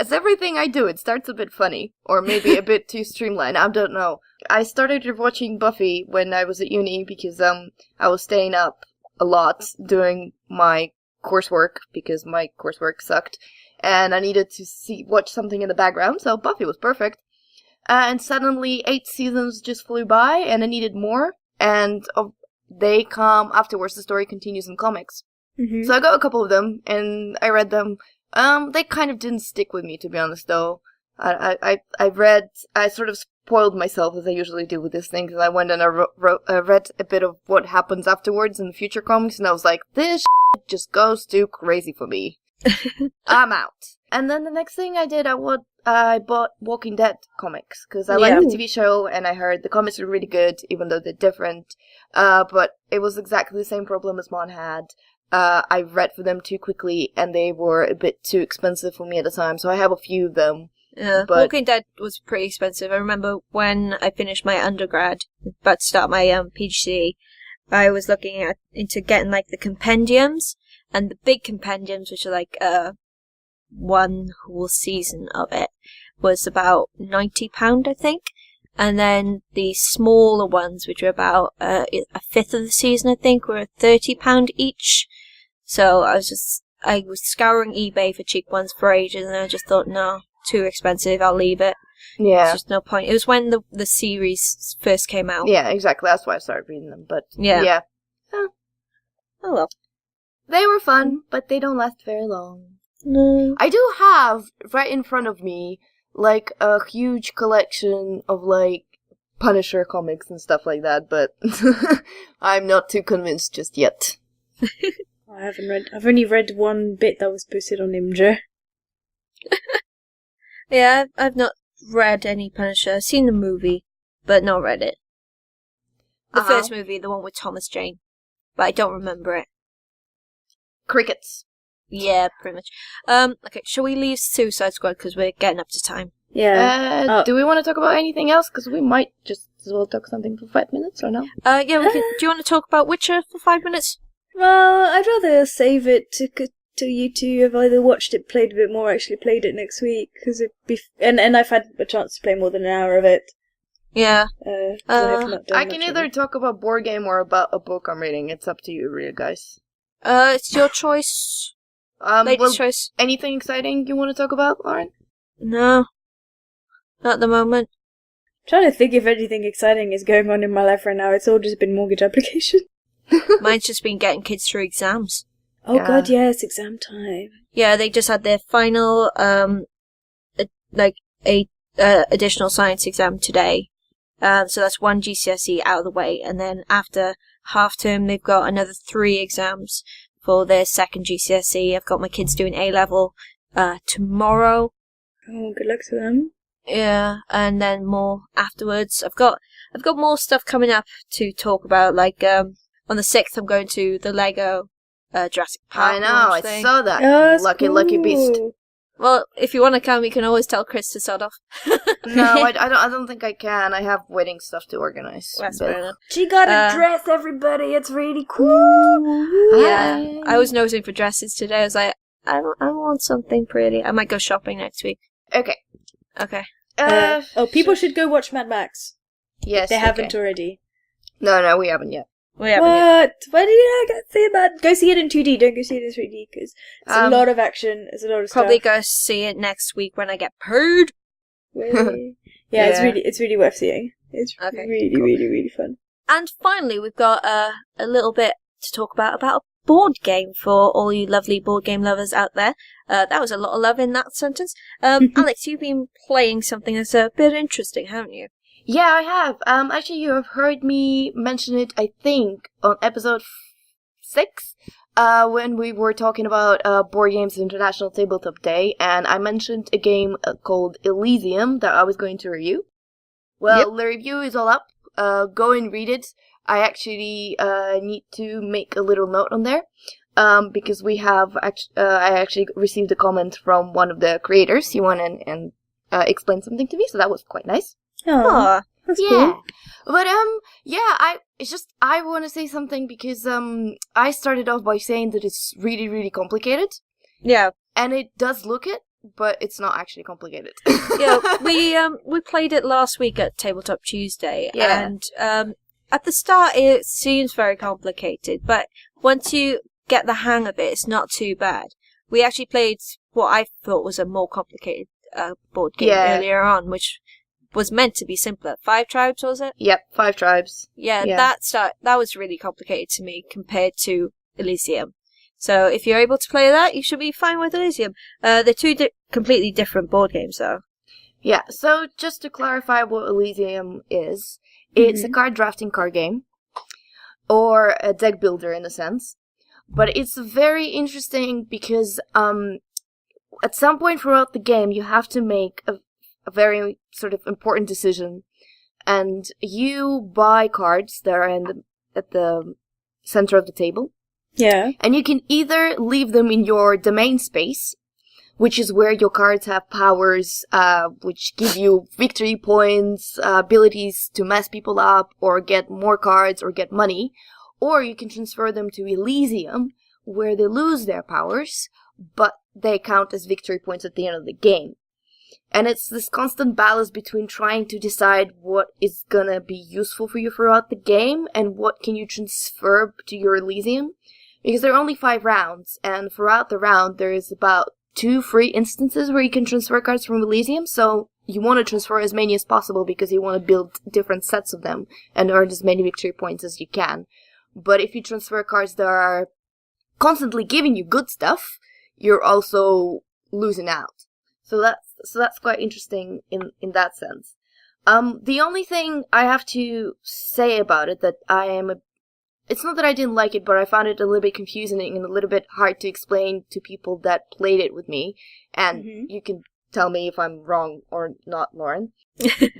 as everything I do, it starts a bit funny, or maybe a bit too streamlined, I don't know. I started watching Buffy when I was at uni because I was staying up a lot doing my coursework because my coursework sucked, and I needed to watch something in the background, so Buffy was perfect. And suddenly 8 seasons just flew by, and I needed more, and they come afterwards. The story continues in comics. Mm-hmm. So I got a couple of them, and I read them. They kind of didn't stick with me, to be honest, though. I sort of spoiled myself, as I usually do with these things, and I went and I read a bit of what happens afterwards in the future comics, and I was like, this just goes too crazy for me. I'm out. And then the next thing I did, I bought Walking Dead comics, because I liked the TV show, and I heard the comics were really good, even though they're different. But it was exactly the same problem as Mon had. I read for them too quickly, and they were a bit too expensive for me at the time, so I have a few of them. Yeah, but Walking Dead was pretty expensive. I remember when I finished my undergrad, about to start my PhD, I was looking into getting like the compendiums, and the big compendiums, which are like one whole season of it, was about £90, I think. And then the smaller ones, which were about a fifth of the season, I think, were £30 each. So I was scouring eBay for cheap ones for ages, and I just thought, no, too expensive, I'll leave it. Yeah. There's just no point. It was when the series first came out. Yeah, exactly. That's why I started reading them. But yeah. Oh well. They were fun, but they don't last very long. No. I do have, right in front of me, like a huge collection of like Punisher comics and stuff like that, but I'm not too convinced just yet. I've only read one bit that was posted on Imgur. Yeah, I've not read any Punisher. I've seen the movie, but not read it. The first movie, the one with Thomas Jane, but I don't remember it. Crickets. Yeah, pretty much. Okay, shall we leave Suicide Squad because we're getting up to time? Yeah. Do we want to talk about anything else? Because we might just as well talk something for 5 minutes, or no? Yeah, we can. Do you want to talk about Witcher for 5 minutes? Well, I'd rather save it till you two have either watched it, played a bit more, actually played it next week, because and I've had a chance to play more than an hour of it. Yeah. I can either talk about board game or about a book I'm reading. It's up to you, really, guys. It's your choice. Ladies' choice. Anything exciting you want to talk about, Lauren? No. Not at the moment. I'm trying to think if anything exciting is going on in my life right now. It's all just been mortgage application. Mine's just been getting kids through exams. Oh yeah. God, yeah, it's exam time. Yeah, they just had their final, additional science exam today. So that's one GCSE out of the way, and then after half term, they've got another 3 exams for their second GCSE. I've got my kids doing A-level tomorrow. Oh, good luck to them. Yeah, and then more afterwards. I've got more stuff coming up to talk about. Like on the 6th, I'm going to the Lego Jurassic Park. I know, thing. I saw that. Oh, Lucky cool. beast. Well, if you want to come, you can always tell Chris to sod off. No, I don't think I can. I have wedding stuff to organize. That's fair enough. She got a dress, everybody. It's really cool. Yeah, I was nosing for dresses today. I was like, I want something pretty. I might go shopping next week. Okay. People should go watch Mad Max. Yes, They haven't already. No, we haven't yet. We haven't yet. What? Why did you not see that? Go see it in 2D. Don't go see it in 3D because it's a lot of action. It's a lot of Probably stuff. go see it next week when I get paid. Really? Yeah, it's really worth seeing. It's really fun. And finally, we've got a little bit to talk about a board game for all you lovely board game lovers out there. That was a lot of love in that sentence. Alex, you've been playing something that's a bit interesting, haven't you? Yeah, I have. Actually, you have heard me mention it, I think, on episode 6, when we were talking about Board Games International Tabletop Day, and I mentioned a game called Elysium that I was going to review. Well, The review is all up. Go and read it. I actually need to make a little note on there, because I actually received a comment from one of the creators. He went in and explained something to me, so that was quite nice. Oh, that's cool. But I want to say something because I started off by saying that it's really, really complicated. Yeah. And it does look it, but it's not actually complicated. Yeah, we played it last week at Tabletop Tuesday, and at the start it seems very complicated, but once you get the hang of it, it's not too bad. We actually played what I thought was a more complicated board game earlier on, which was meant to be simpler. 5 Tribes, was it? Yep, 5 Tribes. Yeah. That was really complicated to me compared to Elysium. So if you're able to play that, you should be fine with Elysium. They're two completely different board games, though. Yeah, so just to clarify what Elysium is, it's a card drafting card game, or a deck builder in a sense. But it's very interesting because at some point throughout the game, you have to make a very sort of important decision, and you buy cards that are at the center of the table. Yeah. And you can either leave them in your domain space, which is where your cards have powers, which give you victory points, abilities to mess people up, or get more cards, or get money. Or you can transfer them to Elysium, where they lose their powers, but they count as victory points at the end of the game. And it's this constant balance between trying to decide what is gonna be useful for you throughout the game, and what can you transfer to your Elysium. Because there are only 5 rounds, and throughout the round there is about 2 free instances where you can transfer cards from Elysium, so you want to transfer as many as possible because you want to build different sets of them and earn as many victory points as you can. But if you transfer cards that are constantly giving you good stuff, you're also losing out. So that's quite interesting in that sense. The only thing I have to say about it that it's not that I didn't like it, but I found it a little bit confusing and a little bit hard to explain to people that played it with me. And you can tell me if I'm wrong or not, Lauren.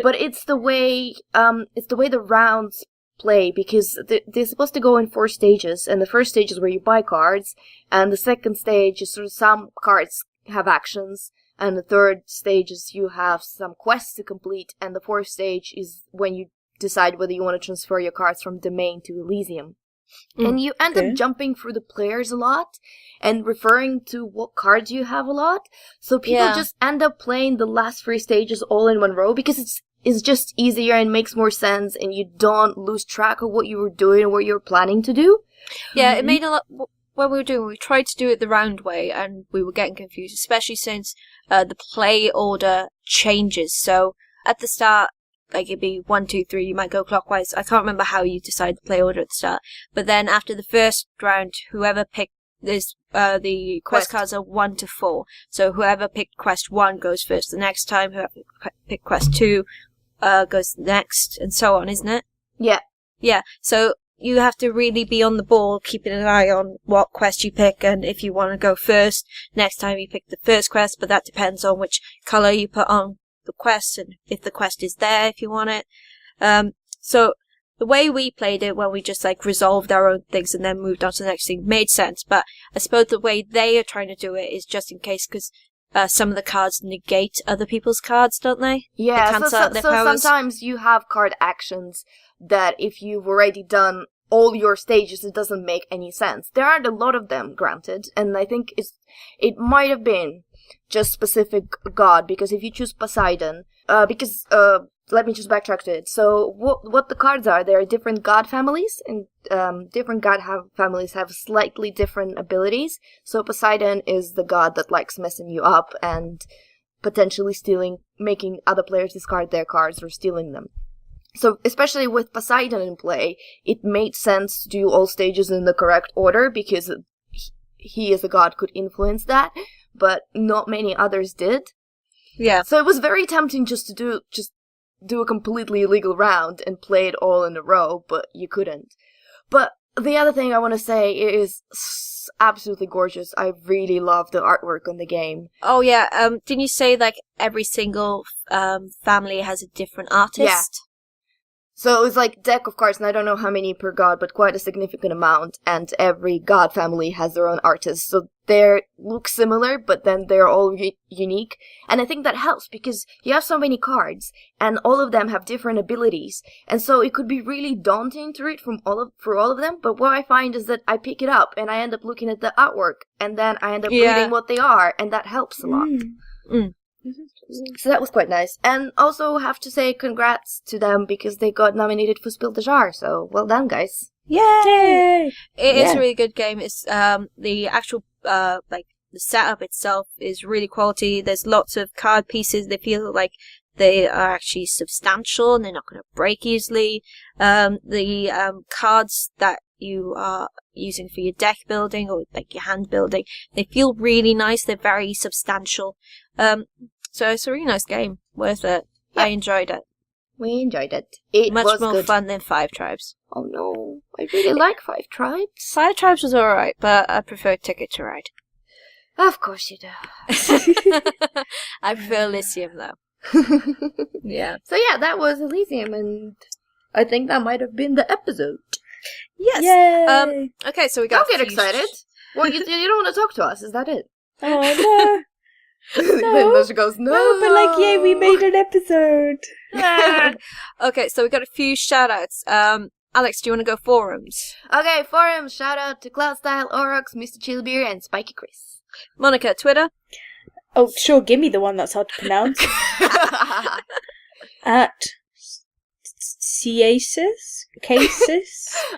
But it's the way the rounds play, because they're supposed to go in 4 stages, and the first stage is where you buy cards, and the second stage is sort of some cards have actions, and the third stage is you have some quests to complete, and the fourth stage is when you decide whether you want to transfer your cards from domain to Elysium. And you end up jumping through the players a lot and referring to what cards you have a lot. So people just end up playing the last 3 stages all in one row because it's just easier and makes more sense, and you don't lose track of what you were doing or what you were planning to do. Yeah, it made a lot. What we tried to do it the round way, and we were getting confused, especially since the play order changes. So at the start, like it'd be 1, 2, 3. You might go clockwise. I can't remember how you decide the play order at the start. But then after the first round, whoever picked this, the quest cards are 1 to 4. So whoever picked quest 1 goes first. The next time, whoever picked quest 2 goes next, and so on, isn't it? Yeah. Yeah. So you have to really be on the ball, keeping an eye on what quest you pick, and if you want to go first, next time you pick the first quest, but that depends on which colour you put on the quest, and if the quest is there, if you want it. So the way we played it, when we just like resolved our own things and then moved on to the next thing, made sense, but I suppose the way they are trying to do it is just in case, because some of the cards negate other people's cards, don't they? Yeah, They cancel out their so powers. sometimes you have card actions that if you've already done all your stages, it doesn't make any sense. There aren't a lot of them, granted, and I think it might have been just specific god, because if you choose Poseidon, let me just backtrack to it. So what the cards are, there are different god families, and different god families have slightly different abilities. So Poseidon is the god that likes messing you up and potentially making other players discard their cards or stealing them. So especially with Poseidon in play, it made sense to do all stages in the correct order, because he as a god could influence that, but not many others did. Yeah. So it was very tempting just to do a completely illegal round and play it all in a row, but you couldn't. But the other thing I want to say is absolutely gorgeous. I really love the artwork on the game. Oh yeah. Didn't you say like every single family has a different artist? Yeah. So it was like deck of cards, and I don't know how many per god, but quite a significant amount, and every god family has their own artist. So they look similar, but then they're all unique. And I think that helps, because you have so many cards, and all of them have different abilities. And so it could be really daunting to read through all of them, but what I find is that I pick it up, and I end up looking at the artwork, and then I end up reading what they are, and that helps a lot. So that was quite nice. And also have to say congrats to them, because they got nominated for Spiel des Jahres, so well done, guys. Yay! It is a really good game. It's the actual like the setup itself is really quality. There's lots of card pieces. They feel like they are actually substantial and they're not going to break easily. The cards that you are using for your deck building or like your hand building, they feel really nice. They're very substantial. So it's a really nice game. Worth it. I enjoyed it. We enjoyed it. It Much was more good. fun than Five Tribes. Oh no, I really like Five Tribes. Five Tribes was alright, but I prefer Ticket to Ride. Of course you do. I prefer Elysium though. Yeah. So yeah, that was Elysium, and I think that might have been the episode. Yes. Yay! Okay, so we got. Don't get excited. Well, you don't want to talk to us. Is that it? Oh no. Then Masha goes, no. No, but like, yay, we made an episode. Okay, so we got a few shout-outs. Alex, do you want to go forums? Okay, forums. Shout out to CloudStyle, Orox, MrChiliBeer, and Spiky Chris. Monica, Twitter? Oh, sure, give me the one that's hard to pronounce. At Cases?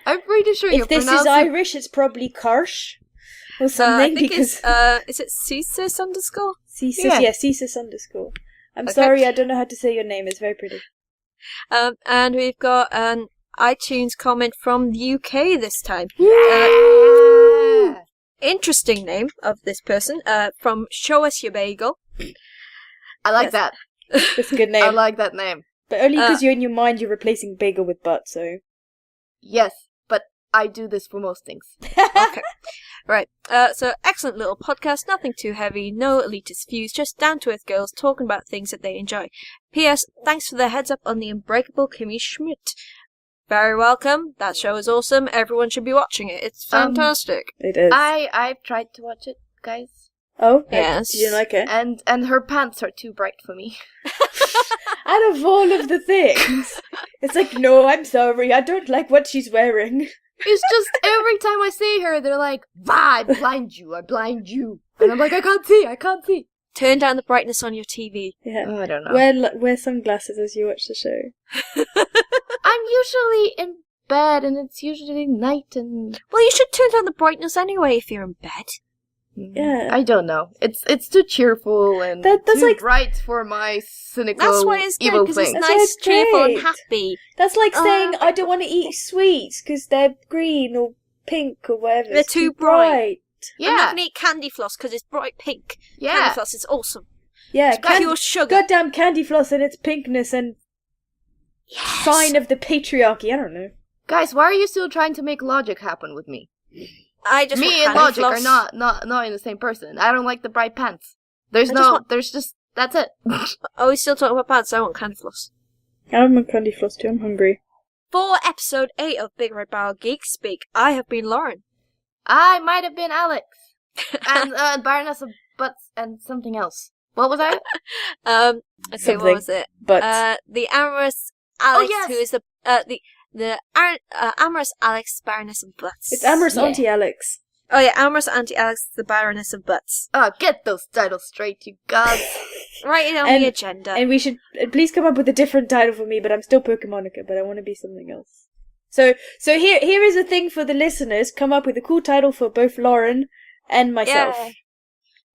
I'm pretty sure If this is Irish, it's probably Karsh or something, I think because... is it Cesis _? Cesis, Yeah. yeah, Cesis _. I'm Okay. sorry, I don't know how to say your name. It's very pretty. And we've got an iTunes comment from the UK this time. Interesting name of this person. From Show Us Your Bagel. I like that. That's a good name. I like that name. But only because you're in your mind, you're replacing bagel with butt, so... Yes, but I do this for most things. Okay. Right. So excellent little podcast. Nothing too heavy. No elitist views. Just down-to-earth girls talking about things that they enjoy. P.S. Thanks for the heads up on the Unbreakable Kimmy Schmidt. Very welcome. That show is awesome. Everyone should be watching it. It's fantastic. It is. I've tried to watch it, guys. Oh? Yes. Did you like it? And her pants are too bright for me. Out of all of the things, it's like, no, I'm sorry, I don't like what she's wearing. It's just every time I see her, they're like, "Va, I blind you, I blind you." And I'm like, I can't see. Turn down the brightness on your TV. Yeah. Oh, I don't know. Wear sunglasses as you watch the show. I'm usually in bed, and it's usually night, and... Well, you should turn down the brightness anyway if you're in bed. Yeah. I don't know. It's too cheerful and That's too like- bright for my cynical, That's why it's good, evil because it's thing. That's why nice, it's cheerful, and great. happy. That's like saying, I don't want to eat sweets because they're green or pink or whatever. They're It's too bright. I'm not Yeah, going to eat candy floss because it's bright pink. Candy yeah. floss is awesome. Yeah, It's pure sugar. goddamn candy floss and its pinkness and Yes. sign of the patriarchy. I don't know. Guys, why are you still trying to make logic happen with me? I just Me want and candy logic floss. are not in the same person. I don't like the bright pants. That's it. Oh, we're still talking about pants. I want candy floss. I'm a candy floss too. I'm hungry. For episode 8 of Big Red Barrel Geek Speak, I have been Lauren. I might have been Alex. And Baroness butts, and something else. What was that? Okay, Something. what was it? But The amorous Alex, yes. who is the amorous Alex, Baroness of Butts. it's amorous Yeah. Auntie Alex. Oh yeah, amorous Auntie Alex, the Baroness of Butts. Get those titles straight, you gods. Write it on And- the agenda. And we should please come up with a different title for me. But I'm still Pokemonica, but I want to be something else. So here is a thing for the listeners. Come up with a cool title for both Lauren and myself. Yay.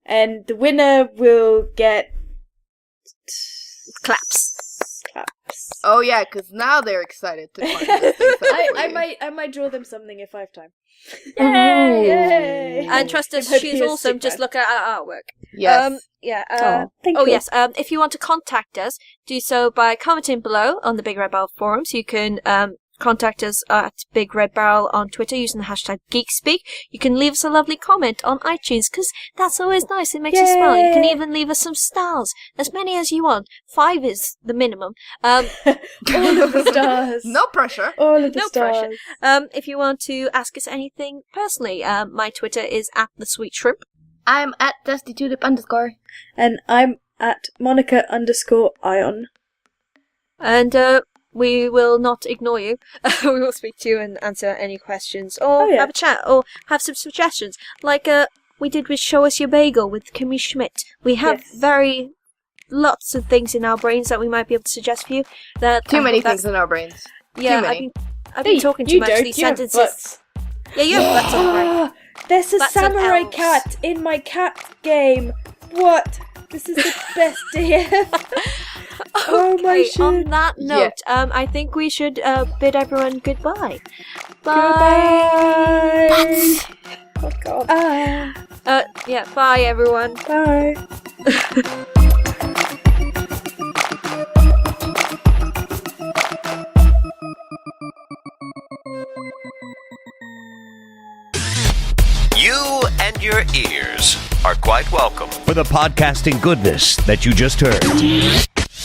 And the winner will get Claps. claps. Oh yeah, because now they're excited to find this thing I might draw them something if I have time. Yay! Yay! And trust us, Hope she's he is awesome. sick Just man. look at our artwork. Yes. Thank Oh you. yes. If you want to contact us, do so by commenting below on the Big Red Barrel forums. You can contact us at Big Red Barrel on Twitter using the hashtag GeekSpeak. You can leave us a lovely comment on iTunes because that's always nice. It makes us smile. You can Yay. even leave us some stars, as many as you want. 5 is the minimum. All of the stars. No pressure. All of the No stars. pressure. If you want to ask us anything personally, my Twitter is at the Sweet Shrimp. I'm at DustyTulip_. And I'm at Monica_Ion. And we will not ignore you. We will speak to you and answer any questions, or Oh, yeah. have a chat, or have some suggestions, like we did with Show Us Your Bagel with Kimmy Schmidt. We have Yes. lots of things in our brains that we might be able to suggest for you. Too many things in our brains. Yeah, Too many. I've been talking too you much. don't. These You have sentences. butts. Yeah, you have butts on the brain. Ah, there's a Butts and samurai elves. cat in my cat game. What? This is the best day ever. Oh my Okay, shit. on that note, I think we should bid everyone goodbye. Goodbye. Oh god. Yeah, bye everyone. Bye. You and your ears are quite welcome. For the podcasting goodness that you just heard.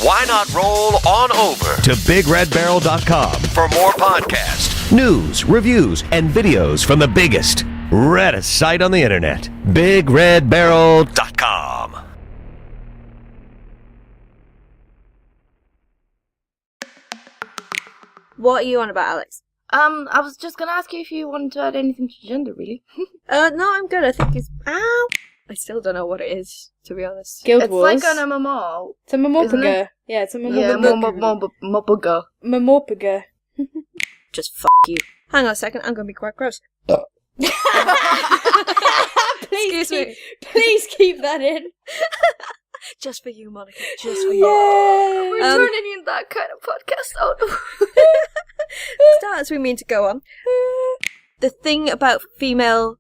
Why not roll on over To BigRedBarel.com. for more podcasts? News, reviews, and videos from the biggest, reddest site on the internet. BigRedBarel.com. What are you on about, Alex? I was just gonna ask you if you wanted to add anything to gender, really. No, I'm good. I think it's. Ow! I still don't know what it is, to be honest. Guild It's Wars. like an MMO. It's a isn't Momopaga. Yeah, it's a Yeah, Momopaga. Mopoga. Momopaga. Just you. Hang on a second, I'm gonna be quite gross. Please Excuse keep, me. please keep that in. Just for you, Monica. Just for you. Yay. We're turning in that kind of podcast. Oh no. Start as we mean to go on. The thing about female.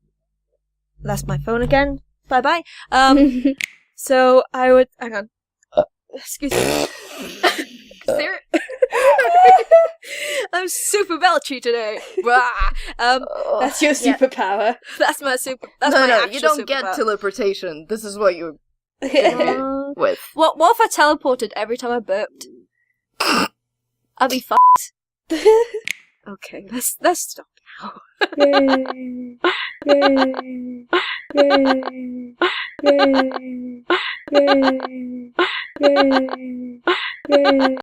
That's my phone again. Bye bye. So I would. Hang on. Excuse me. There- I'm super belchy today. Rah. That's your Yeah. superpower. That's my super. That's no, my no, actual you don't get superpower. teleportation. This is what you're Uh, with. what if I teleported every time I burped? I'd be fucked. Okay, let's stop now. Yay. Yay. Yay. Yay. Yay. Yay. Yay.